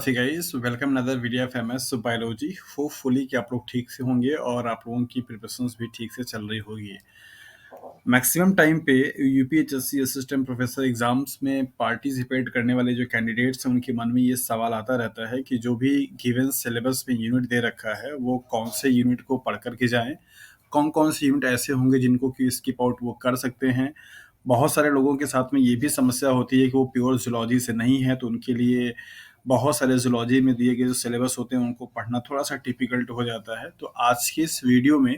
नमस्ते guys, welcome another video of MS biology. Hopefully कि आप लोग ठीक से होंगे और आप लोगों की प्रिपरेशंस भी ठीक से चल रही होगी। मैक्सिमम टाइम पे यूपीएचएससी असिस्टेंट प्रोफेसर एग्जाम्स में पार्टिसिपेट करने वाले जो कैंडिडेट्स हैं उनके मन में ये सवाल आता रहता है कि जो भी गिवन सिलेबस में यूनिट दे रखा है वो कौन से यूनिट को पढ़ करके जाएं, कौन कौन से यूनिट ऐसे होंगे जिनको कि स्किप आउट वो कर सकते हैं। बहुत सारे लोगों के साथ में ये भी समस्या होती है कि वो प्योर जूलॉजी से नहीं है, तो उनके लिए बहुत सारे जूलॉजी में दिए गए जो सिलेबस होते हैं उनको पढ़ना थोड़ा सा डिफिकल्ट हो जाता है। तो आज की इस वीडियो में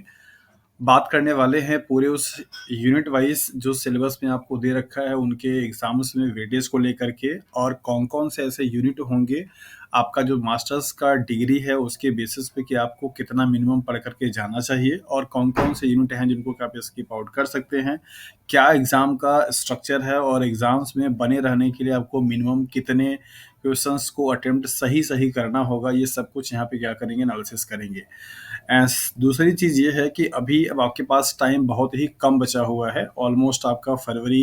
बात करने वाले हैं पूरे उस यूनिट वाइज जो सिलेबस में आपको दे रखा है उनके एग्जाम्स में वेटेज को लेकर के, और कौन कौन से ऐसे यूनिट होंगे आपका जो मास्टर्स का डिग्री है उसके बेसिस पे कि आपको कितना मिनिमम पढ़ करके जाना चाहिए, और कौन कौन से यूनिट हैं जिनको कि आप स्किप आउट कर सकते हैं, क्या एग्ज़ाम का स्ट्रक्चर है और एग्ज़ाम्स में बने रहने के लिए आपको मिनिमम कितने क्वेश्चंस को अटेम्प्ट सही सही करना होगा। ये सब कुछ यहाँ पे क्या करेंगे, एनालिसिस करेंगे। दूसरी चीज़ ये है कि अभी अब आपके पास टाइम बहुत ही कम बचा हुआ है। ऑलमोस्ट आपका फरवरी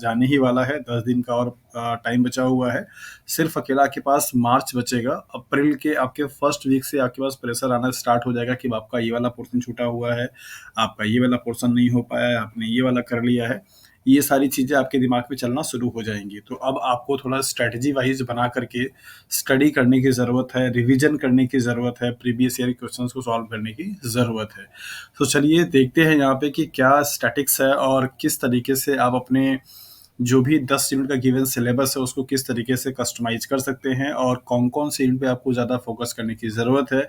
जाने ही वाला है, 10 दिन का और टाइम बचा हुआ है। सिर्फ अकेला आपके पास मार्च बचेगा। अप्रैल के आपके फर्स्ट वीक से आपके पास प्रेशर आना स्टार्ट हो जाएगा कि आपका ये वाला पोर्शन छूटा हुआ है, आपका ये वाला पोर्शन नहीं हो पाया है, आपने ये वाला कर लिया है। ये सारी चीज़ें आपके दिमाग में चलना शुरू हो जाएंगी। तो अब आपको थोड़ा स्ट्रेटजी वाइज बना करके स्टडी करने की ज़रूरत है, रिवीजन करने की ज़रूरत है, प्रीवियस ईयर क्वेश्चंस को सॉल्व करने की ज़रूरत है। तो चलिए देखते हैं यहाँ पे कि क्या स्टैटिक्स है और किस तरीके से आप अपने जो भी 10 यूनिट का गिवन सिलेबस है उसको किस तरीके से कस्टमाइज कर सकते हैं, और कौन कौन से यूनिट पे आपको ज़्यादा फोकस करने की ज़रूरत है,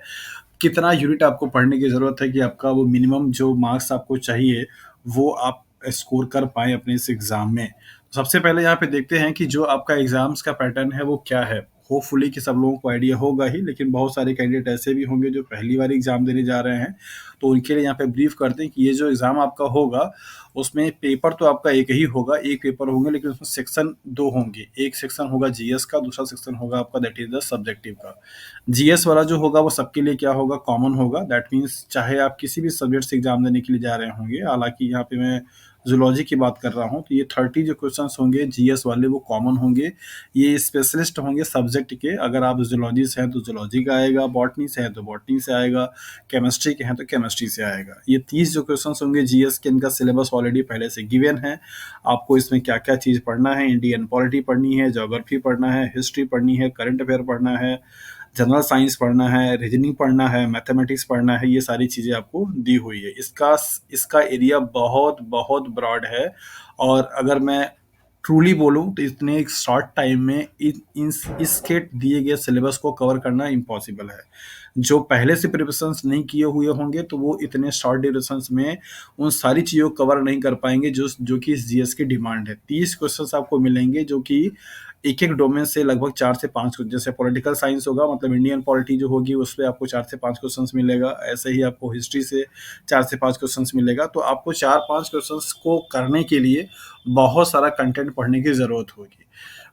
कितना यूनिट आपको पढ़ने की ज़रूरत है कि आपका वो मिनिमम जो मार्क्स आपको चाहिए वो आप स्कोर कर पाएँ अपने इस एग्ज़ाम में। सबसे पहले यहाँ पे देखते हैं कि जो आपका एग्ज़ाम्स का पैटर्न है वो क्या है। होपफुली कि सब लोगों को आइडिया होगा ही, लेकिन बहुत सारे कैंडिडेट ऐसे भी होंगे जो पहली बार एग्ज़ाम देने जा रहे हैं। तो उनके लिए यहाँ पे ब्रीफ करते हैं कि ये जो एग्ज़ाम आपका होगा उसमें पेपर तो आपका एक ही होगा, एक पेपर होंगे, लेकिन उसमें सेक्शन 2 होंगे। एक सेक्शन होगा जीएस का, दूसरा सेक्शन होगा आपका दैट इज़ द सब्जेक्टिव का। जीएस वाला जो होगा वो सबके लिए क्या होगा, कॉमन होगा। दैट मीन्स चाहे आप किसी भी सब्जेक्ट से एग्जाम देने के लिए जा रहे होंगे, हालांकि यहाँ पे मैं जूलॉजी की बात कर रहा हूँ, तो ये 30 जो क्वेश्चंस होंगे जीएस वाले वो कॉमन होंगे। ये स्पेशलिस्ट होंगे सब्जेक्ट के। अगर आप जूलॉजी से हैं तो जूलॉजी का आएगा, बॉटनी से हैं तो बॉटनी से आएगा, केमिस्ट्री के हैं तो केमिस्ट्री से आएगा। ये 30 जो क्वेश्चंस होंगे जीएस के, इनका सिलेबस ऑलरेडी पहले से गिवन है। आपको इसमें क्या क्या चीज़ पढ़ना है, इंडियन पॉलिटी पढ़नी है, ज्योग्राफी पढ़ना है, हिस्ट्री पढ़नी है, करंट अफेयर पढ़ना है, जनरल साइंस पढ़ना है, रीजनिंग पढ़ना है, मैथमेटिक्स पढ़ना है। ये सारी चीज़ें आपको दी हुई है। इसका इसका एरिया बहुत बहुत ब्रॉड है, और अगर मैं ट्रूली बोलूँ तो इतने एक शॉर्ट टाइम में इसके दिए गए सिलेबस को कवर करना इम्पॉसिबल है। जो पहले से प्रिपरेशंस नहीं किए हुए होंगे तो वो इतने शॉर्ट ड्यूरेशंस में उन सारी चीज़ों को कवर नहीं कर पाएंगे जो कि इस जीएस की डिमांड है। 30 क्वेश्चंस आपको मिलेंगे जो कि एक एक डोमेन से लगभग 4 से 5, जैसे पॉलिटिकल साइंस होगा मतलब इंडियन पॉलिटी जो होगी उस पर आपको 4 से 5 क्वेश्चंस मिलेगा। ऐसे ही आपको हिस्ट्री से 4 से 5 क्वेश्चंस मिलेगा। तो आपको 4-5 क्वेश्चंस को करने के लिए बहुत सारा कंटेंट पढ़ने की ज़रूरत होगी।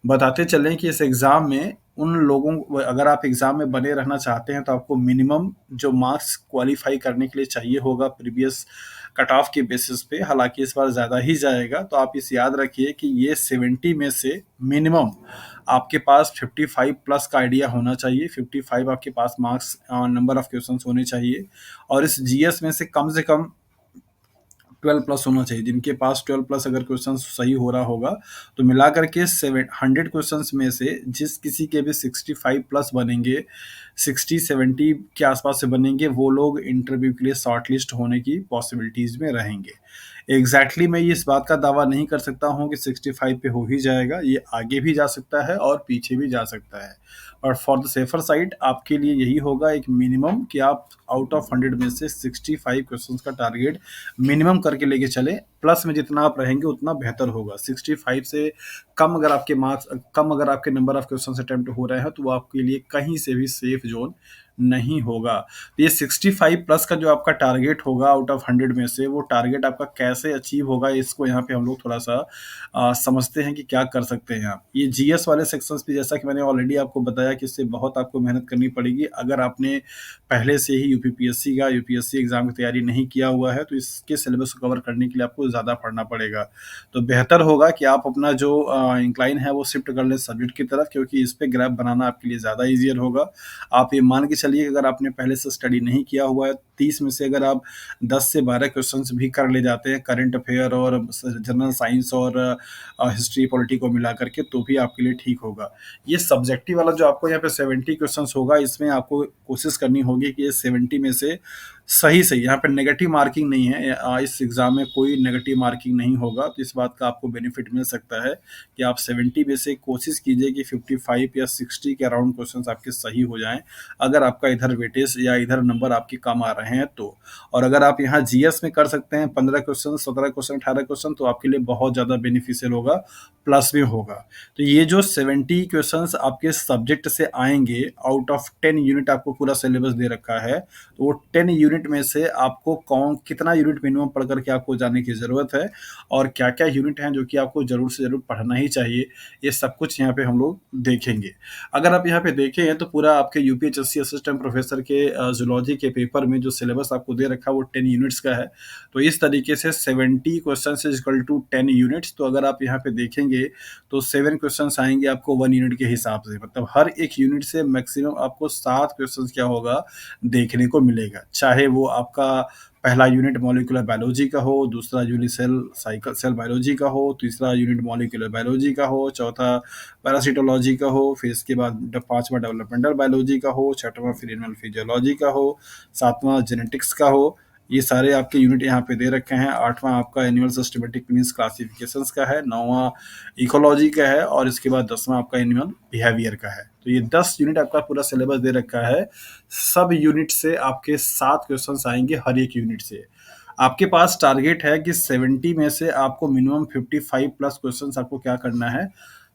बताते चलें कि इस एग्ज़ाम में उन लोगों, अगर आप एग्ज़ाम में बने रहना चाहते हैं तो आपको मिनिमम जो मार्क्स क्वालिफाई करने के लिए चाहिए होगा प्रीवियस कट ऑफ के बेसिस पे, हालांकि इस बार ज़्यादा ही जाएगा। तो आप इस याद रखिए कि ये 70 में से मिनिमम आपके पास 55 प्लस का आइडिया होना चाहिए। 55 आपके pass marks number of question होने चाहिए, और इस जीएस में से कम 12 प्लस होना चाहिए। जिनके पास 12 प्लस अगर क्वेश्चन सही हो रहा होगा तो मिला करके 100 क्वेश्चंस में से जिस किसी के भी 65 प्लस बनेंगे, 60-70 के आसपास से बनेंगे, वो लोग इंटरव्यू के लिए शॉर्ट लिस्ट होने की पॉसिबिलिटीज़ में रहेंगे। एग्जैक्टली मैं इस बात का दावा नहीं कर सकता हूँ कि 65 पे हो ही जाएगा। ये आगे भी जा सकता है और पीछे भी जा सकता है, और फॉर द सेफर साइड आपके लिए यही होगा एक मिनिमम कि आप आउट ऑफ 100 में से 65 क्वेश्चंस का टारगेट मिनिमम करके लेके चलें। प्लस में जितना आप रहेंगे उतना बेहतर होगा। 65 से कम अगर आपके मार्क्स, कम अगर आपके नंबर ऑफ क्वेश्चन अटेम्प्ट हो रहे हैं तो वो आपके लिए कहीं से भी सेफ जोन नहीं होगा। तो ये 65 प्लस का जो आपका टारगेट होगा आउट ऑफ 100 में से, वो टारगेट आपका कैसे अचीव होगा इसको यहाँ पे हम लोग थोड़ा सा समझते हैं कि क्या कर सकते हैं आप। ये जीएस वाले सेक्शंस पे जैसा कि मैंने ऑलरेडी आपको बताया कि इससे बहुत आपको मेहनत करनी पड़ेगी। अगर आपने पहले से ही यूपीपीएससी एग्जाम की तैयारी नहीं किया हुआ है तो इसके सिलेबस को कवर करने के लिए आपको ज़्यादा पढ़ना पड़ेगा। तो बेहतर होगा कि आप अपना जो इंक्लाइन है वो शिफ्ट कर लें सब्जेक्ट की तरफ, क्योंकि इस पे ग्राफ बनाना आपके लिए ज़्यादा ईज़ियर होगा। आप ये मान के चलिए कि अगर आपने पहले से स्टडी नहीं किया हुआ है, 30 में से अगर आप 10 से 12 क्वेश्चंस भी कर ले जाते हैं करंट अफेयर और जनरल साइंस और हिस्ट्री पॉलिटी को मिला करके, तो भी आपके लिए ठीक होगा। ये सब्जेक्टिव वाला जो आपको यहाँ पे 70 क्वेश्चंस होगा, इसमें आपको कोशिश करनी होगी कि ये 70 में से सही यहाँ पे नेगेटिव मार्किंग नहीं है। इस एग्जाम में कोई नेगेटिव मार्किंग नहीं होगा, तो इस बात का आपको बेनिफिट मिल सकता है कि आप 70 में से कोशिश कीजिए कि 55 या 60 के अराउंड क्वेश्चंस आपके सही हो जाएं, अगर आपका इधर वेटेज या इधर नंबर आपके कम आ रहे हैं तो। और अगर आप यहाँ जीएस में कर सकते हैं 15 क्वेश्चन, 17 क्वेश्चन, 18 क्वेश्चन, तो आपके लिए बहुत ज़्यादा बेनिफिशियल होगा, प्लस में होगा। तो ये जो 70 क्वेश्चंस आपके सब्जेक्ट से आएंगे, आउट ऑफ 10 यूनिट आपको पूरा सिलेबस दे रखा है, तो वो 10 यूनिट में से आपको कौन कितना यूनिट मिनिमम पढ़ करके आपको जाने की ज़रूरत है, और क्या क्या यूनिट हैं जो कि आपको ज़रूर से ज़रूर पढ़ना ही चाहिए, ये सब कुछ यहाँ पे हम लोग देखेंगे। अगर आप यहाँ पे देखें तो पूरा आपके यूपीएचएससी असिस्टेंट प्रोफेसर के जूलॉजी के पेपर में जो सिलेबस आपको दे रखा है वो 10 यूनिट्स का है। तो इस तरीके से 70 question is equal to 10 units. तो अगर आप यहाँ पे देखेंगे तो 7 क्वेश्चंस आएंगे आपको 1 यूनिट के हिसाब से, मतलब हर एक यूनिट से मैक्सिमम आपको 7 क्वेश्चंस क्या होगा देखने को मिलेगा। चाहे वो आपका पहला यूनिट मॉलिक्यूलर बायोलॉजी का हो, दूसरा यूनिट सेल बायोलॉजी का हो, तीसरा यूनिट मॉलिक्यूलर बायोलॉजी का हो, चौथा पैरासिटोलॉजी का हो, फिर इसके बाद पांचवा डेवलपमेंटल बायोलॉजी का हो, छठवां फिर एनिमल फिजियोलॉजी का हो, सातवां जेनेटिक्स का हो। ये सारे आपके यूनिट यहाँ पे दे रखे हैं। आठवां आपका एनिमल सिस्टमेटिक मीन्स क्लासिफिकेशंस का है, नौवां इकोलॉजी का है, और इसके बाद 10वां आपका एनिमल बिहेवियर का है। तो ये 10 यूनिट आपका पूरा सिलेबस दे रखा है। सब यूनिट से आपके 7 क्वेश्चंस आएंगे हर एक यूनिट से। आपके पास टारगेट है कि 70 में से आपको मिनिमम 55 प्लस क्वेश्चंस आपको क्या करना है,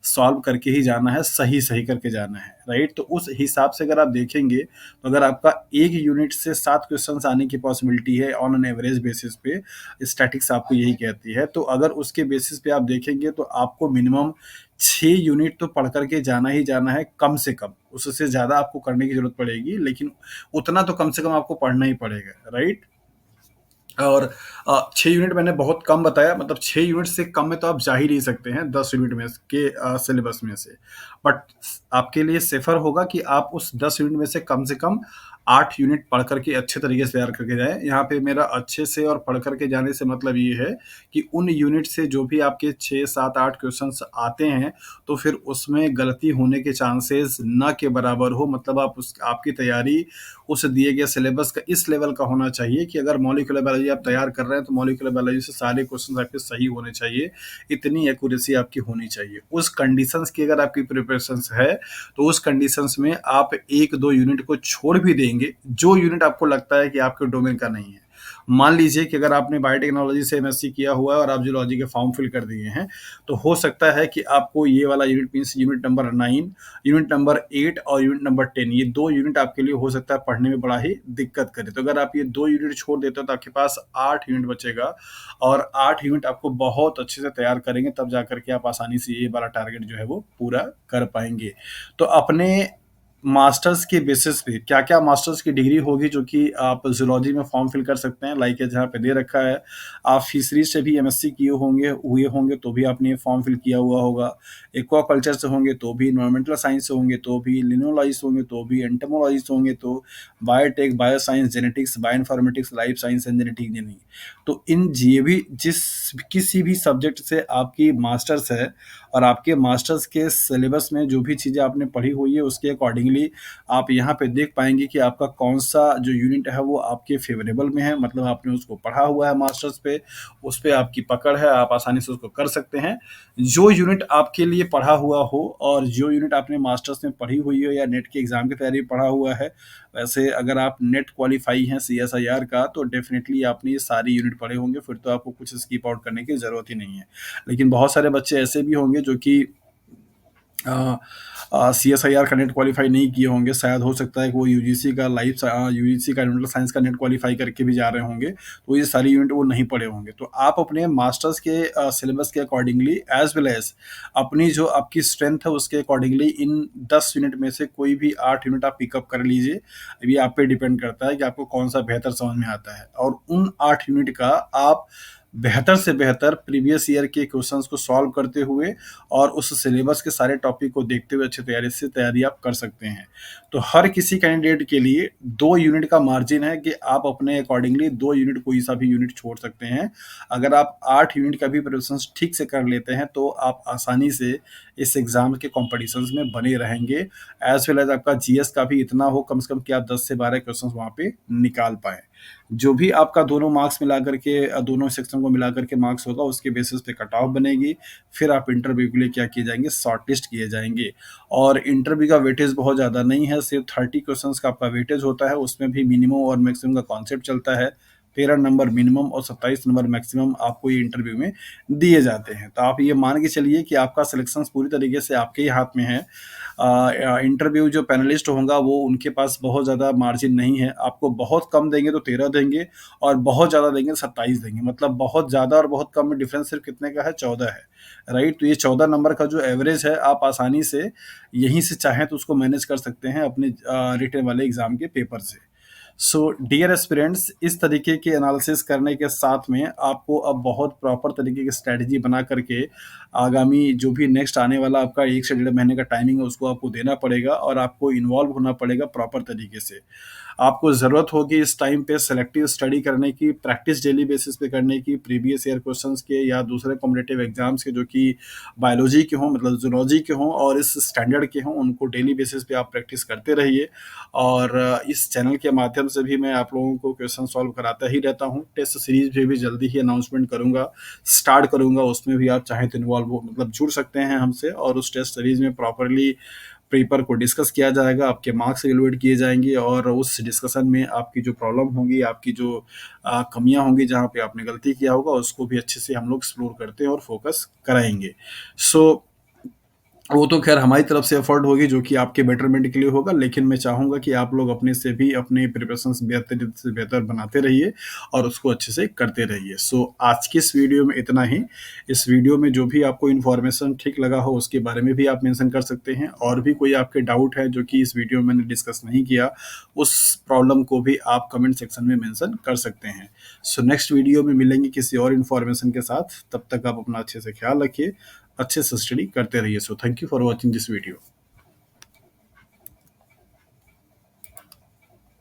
सॉल्व करके ही जाना है, सही करके जाना है, राइट। तो उस हिसाब से अगर आप देखेंगे तो अगर आपका एक यूनिट से 7 क्वेश्चंस आने की पॉसिबिलिटी है ऑन एन एवरेज बेसिस पे, स्टैटिक्स आपको यही कहती है, तो अगर उसके बेसिस पे आप देखेंगे तो आपको मिनिमम 6 यूनिट तो पढ़ करके जाना ही जाना है कम से कम। उससे ज़्यादा आपको करने की ज़रूरत पड़ेगी, लेकिन उतना तो कम से कम आपको पढ़ना ही पड़ेगा, राइट। और 6 यूनिट मैंने बहुत कम बताया, मतलब 6 यूनिट से कम में तो आप जा ही नहीं सकते हैं 10 यूनिट में के सिलेबस में से। बट आपके लिए सेफर होगा कि आप उस 10 यूनिट में से कम 8 यूनिट पढ़ करके अच्छे तरीके से तैयार करके जाएँ। यहाँ पे मेरा अच्छे से और पढ़ करके जाने से मतलब ये है कि उन यूनिट से जो भी आपके 6, 7, 8 क्वेश्चंस आते हैं, तो फिर उसमें गलती होने के चांसेस ना के बराबर हो। मतलब आपकी तैयारी उस दिए गए सिलेबस का इस लेवल का होना चाहिए कि अगर मॉलिक्यूलर बायोलॉजी आप तैयार कर रहे हैं तो मॉलिक्यूलर बायोलॉजी से सारे क्वेश्चन आपके सही होने चाहिए, इतनी एक्यूरेसी आपकी होनी चाहिए। उस कंडीशंस की अगर आपकी प्रिपरेशंस है तो उस कंडीशंस में आप 1-2 यूनिट को छोड़ भी देंगे, जो यूनिट आपको लगता है कि आपके डोमेन का नहीं है। मान लीजिए कि अगर आपने बायोटेक्नोलॉजी से एमएससी किया हुआ है और आप जूलॉजी के फॉर्म फिल कर दिए हैं, तो हो सकता है कि आपको ये वाला unit means unit number 9, unit number 8 और यूनिट नंबर 10, ये 2 यूनिट आपके लिए हो सकता है पढ़ने में बड़ा ही दिक्कत करे। तो अगर आप ये 2 यूनिट छोड़ देते हो तो आपके पास 8 यूनिट बचेगा, और 8 यूनिट आपको बहुत अच्छे से तैयार करेंगे, तब जाकर के आप आसानी से ये वाला टारगेट जो है वो पूरा कर पाएंगे। तो अपने मास्टर्स के बेसिस पे क्या-क्या मास्टर्स की डिग्री होगी जो कि आप ज़ूलॉजी में फॉर्म फिल कर सकते हैं, लाइक जहाँ पे दे रखा है। आप फिशरीज से भी एमएससी किए हुए होंगे तो भी आपने फॉर्म फिल किया हुआ होगा। एक्वाकल्चर से होंगे तो भी, एनवायरमेंटल साइंस से होंगे तो भी, लिनोलॉजी से होंगे तो भी, एंटोमोलॉजी से होंगे तो, biotech, bioscience, genetics, bioinformatics, life science and genetic engineering. तो इन ये भी किसी भी सब्जेक्ट से आपकी मास्टर्स है, और आपके मास्टर्स के सिलेबस में जो भी चीज़ें आपने पढ़ी हुई है उसके अकॉर्डिंगली आप यहाँ पे देख पाएंगे कि आपका कौन सा जो यूनिट है वो आपके फेवरेबल में है, मतलब आपने उसको पढ़ा हुआ है मास्टर्स पे, उस पे आपकी पकड़ है, आप आसानी से उसको कर सकते हैं। जो यूनिट आपके लिए पढ़ा हुआ हो और जो यूनिट आपने मास्टर्स में पढ़ी हुई हो या नेट के एग्जाम की तैयारी में पढ़ा हुआ है, वैसे अगर आप नेट क्वालिफाई हैं सीएसआईआर का तो डेफिनेटली आपने ये सारी यूनिट पढ़े होंगे, फिर तो आपको कुछ स्किप आउट करने की ज़रूरत ही नहीं है। लेकिन बहुत सारे बच्चे ऐसे भी होंगे जो कि सीएसआईआर का नेट क्वालिफाई नहीं किए होंगे, शायद हो सकता है कि वो यूजीसी का एनवायरमेंटल साइंस का नेट क्वालिफाई करके भी जा रहे होंगे, तो ये सारी यूनिट वो नहीं पढ़े होंगे। तो आप अपने मास्टर्स के सिलेबस के अकॉर्डिंगली एज वेल एज अपनी जो आपकी स्ट्रेंथ है उसके अकॉर्डिंगली इन 10 यूनिट में से कोई भी 8 यूनिट आप पिकअप कर लीजिए। अभी आप पे डिपेंड करता है कि आपको कौन सा बेहतर समझ में आता है, और उन 8 यूनिट का आप बेहतर से बेहतर प्रीवियस ईयर के क्वेश्चंस को सॉल्व करते हुए और उस सिलेबस के सारे टॉपिक को देखते हुए अच्छी तैयारी से तैयारी आप कर सकते हैं। तो हर किसी कैंडिडेट के लिए 2 यूनिट का मार्जिन है कि आप अपने अकॉर्डिंगली 2 यूनिट कोई सा भी यूनिट छोड़ सकते हैं। अगर आप 8 यूनिट का भी प्रिपरेशंस ठीक से कर लेते हैं तो आप आसानी से इस एग्ज़ाम के कॉम्पिटिशन्स में बने रहेंगे। एज़ वेल एज़ आपका जीएस का भी इतना हो कम से कम कि आप 10 से 12 क्वेश्चंस वहाँ पे निकाल पाएँ। जो भी आपका दोनों मार्क्स मिला करके दोनों सेक्शन को मिला करके मार्क्स होगा उसके बेसिस पे कट ऑफ बनेगी। फिर आप इंटरव्यू के लिए क्या किए जाएँगे, शॉर्टलिस्ट किए जाएँगे। और इंटरव्यू का वेटेज बहुत ज़्यादा नहीं है, सिर्फ 30 क्वेश्चंस का आपका वेटेज होता है, उसमें भी मिनिमम और मैक्सिमम का कॉन्सेप्ट चलता है। 13 नंबर मिनिमम और 27 नंबर मैक्सिमम आपको ये इंटरव्यू में दिए जाते हैं। तो आप ये मान के चलिए कि आपका सिलेक्शन पूरी तरीके से आपके ही हाथ में है। इंटरव्यू जो पैनलिस्ट होगा वो उनके पास बहुत ज़्यादा मार्जिन नहीं है। आपको बहुत कम देंगे तो 13 देंगे और बहुत ज़्यादा देंगे तो 27 देंगे। मतलब बहुत ज़्यादा और बहुत कम में डिफरेंस सिर्फ कितने का है, 14 है, राइट? तो ये 14 नंबर का जो एवरेज है आप आसानी से यहीं से चाहें तो उसको मैनेज कर सकते हैं अपने रिटन वाले एग्ज़ाम के पेपर से। सो डियर एस्पिरेंट्स, इस तरीके के एनालिसिस करने के साथ में आपको अब बहुत प्रॉपर तरीके की स्ट्रैटेजी बना करके आगामी जो भी नेक्स्ट आने वाला आपका 1 से डेढ़ महीने का टाइमिंग है उसको आपको देना पड़ेगा और आपको इन्वॉल्व होना पड़ेगा प्रॉपर तरीके से। आपको ज़रूरत होगी इस टाइम पे सेलेक्टिव स्टडी करने की, प्रैक्टिस डेली बेसिस पे करने की, प्रीवियस ईयर क्वेश्चंस के या दूसरे कॉम्पिटिटिव एग्जाम्स के जो कि बायोलॉजी के हों, मतलब ज़ूलॉजी के हों और इस स्टैंडर्ड के हों, उनको डेली बेसिस पे आप प्रैक्टिस करते रहिए। और इस चैनल के माध्यम से भी मैं आप लोगों को क्वेश्चन सॉल्व कराता ही रहता हूँ। टेस्ट सीरीज भी जल्दी ही अनाउंसमेंट करूँगा, स्टार्ट करूँगा, उसमें भी आप चाहें तो इन्वॉल्व हो मतलब जुड़ सकते हैं हमसे और उस टेस्ट सीरीज में प्रॉपरली पेपर को डिस्कस किया जाएगा, आपके मार्क्स एवेलुएट किए जाएँगे और उस डिस्कशन में आपकी जो प्रॉब्लम होंगी, आपकी जो कमियाँ होंगी, जहाँ पे आपने गलती किया होगा, उसको भी अच्छे से हम लोग एक्सप्लोर करते हैं और फोकस कराएँगे। सो वो तो ख़ैर हमारी तरफ से एफ़र्ट होगी जो कि आपके बेटरमेंट के लिए होगा, लेकिन मैं चाहूँगा कि आप लोग अपने से भी अपने प्रिपरेशंस बेहतर से बेहतर बनाते रहिए और उसको अच्छे से करते रहिए। सो आज की इस वीडियो में इतना ही। इस वीडियो में जो भी आपको इन्फॉर्मेशन ठीक लगा हो उसके बारे में भी आप मेंशन कर सकते हैं और भी कोई आपके डाउट है जो कि इस वीडियो में मैंने डिस्कस नहीं किया, उस प्रॉब्लम को भी आप कमेंट सेक्शन में मेंशन कर सकते हैं। सो नेक्स्ट वीडियो में मिलेंगे किसी और इन्फॉर्मेशन के साथ, तब तक आप अपना अच्छे से ख्याल रखिए, अच्छे से स्टडी करते रहिए। So thank you for watching this video.